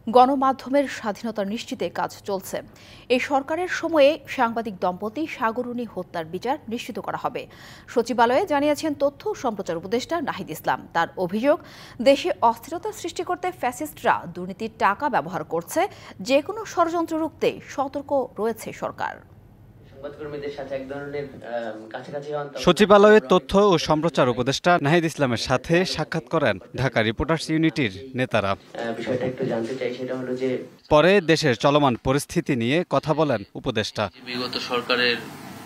গণমাধ্যমের স্বাধীনতা নিশ্চিতে কাজ চলছে। এই সরকারের সময়ে সাংবাদিক দম্পতি সাগররুনি হত্যার বিচার নিশ্চিত করা হবে। সচিবালয়ে জানিয়েছেন তথ্য ও সম্প্রচার উপদেষ্টা নাহিদ ইসলাম। তার অভিযোগ, দেশে অস্থিরতা সৃষ্টি করতে ফ্যাসিস্টরা দুর্নীতির টাকা ব্যবহার করছে। যে কোনো ষড়যন্ত্র রুখতে সতর্ক রয়েছে সরকার। সচিবালয়ের তথ্য ও সম্প্রচার উপদেষ্টা নাহিদ ইসলামের সাথে সাক্ষাৎ করেন ঢাকা রিপোর্টার্স ইউনিটির নেতারা। পরে দেশের চলমান পরিস্থিতি নিয়ে কথা বলেন উপদেষ্টা। বিগত সরকারের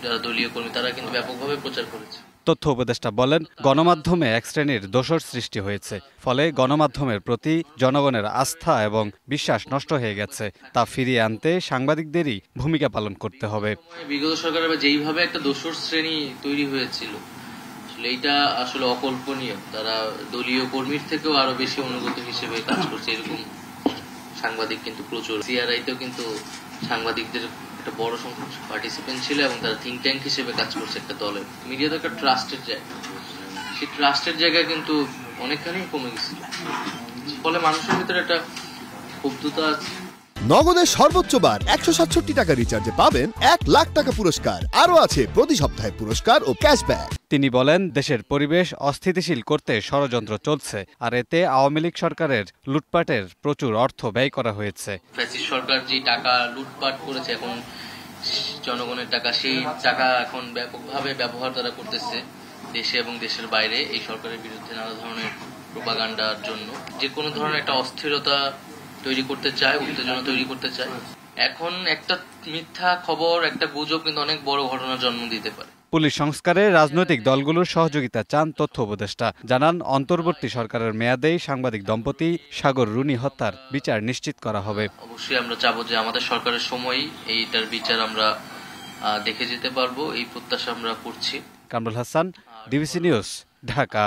যারা দলীয় কর্মী তারা কিন্তু ব্যাপকভাবে প্রচার করেছে। তথ্য উপদেষ্টা বলেন, গণমাধ্যমে এক শ্রেণীর দোসর সৃষ্টি হয়েছে, ফলে গণমাধ্যমের প্রতি জনগণের আস্থা এবং বিশ্বাস নষ্ট হয়ে গেছে। তা ফিরিয়ে আনতে সাংবাদিকদেরই ভূমিকা পালন করতে হবে। বিগত সরকারের যেইভাবে একটা দোসর শ্রেণী তৈরি হয়েছিল, এইটা আসলে অকল্পনীয়। তারা দলীয় কর্মীর থেকেও আরো বেশি অনুগত হিসেবে কাজ করছে। এরকম সাংবাদিক কিন্তু প্রচুর। সিআরআইতেও কিন্তু সাংবাদিকদের একটা বড় সংখ্যক পার্টিসিপেন্ট ছিল এবং তারা থিঙ্ক ট্যাঙ্ক হিসেবে কাজ করছে একটা দলের। মিডিয়া তো একটা ট্রাস্টের জায়গা, সেই ট্রাস্টের জায়গা কিন্তু অনেকখানি কমে গেছিল। ফলে মানুষের ভিতরে একটা ক্ষুব্ধতা আছে। নগদের সর্বোচ্চ বার 167 টাকা রিচার্জে পাবেন 1 লাখ টাকা পুরস্কার। আরও আছে প্রতি সপ্তাহে পুরস্কার ও ক্যাশব্যাক। তিনি বলেন, দেশের পরিবেশ অস্থিতিশীল করতে ষড়যন্ত্র চলছে, আর এতে আওয়ামী লীগ সরকারের লুটপাটের প্রচুর অর্থ ব্যয় করা হয়েছে। ফ্যাসিস্ট সরকার যে টাকা লুটপাট করেছে, এখন জনগণের টাকা, সেই টাকা এখন ব্যাপকভাবে ব্যবহার তারা করতেছে দেশে এবং দেশের বাইরে এই সরকারের বিরুদ্ধে নানা ধরনের প্রোপাগান্ডার জন্য। যে কোনো ধরনের একটা অস্থিরতা তৈরি করতে চায়, উত্তেজনা তৈরি করতে চায়। এখন একটা মিথ্যা খবর, একটা গুজব কিন্তু অনেক বড় ঘটনার জন্ম দিতে পারে। পুলিশ সংস্কারে রাজনৈতিক দলগুলোর সহযোগিতা চান তথ্য উপদেষ্টা। জানান, অন্তর্বর্তী সরকারের মেয়াদেই সাংবাদিক দম্পতি সাগররুনি হত্যার বিচার নিশ্চিত করা হবে। অবশ্যই আমরা চাবো যে আমাদের সরকারের সময়ই এইটার বিচার আমরা দেখে যেতে পারবো, এই প্রত্যাশা আমরা করছি। Kamrul Hasan, DBC news, Dhaka.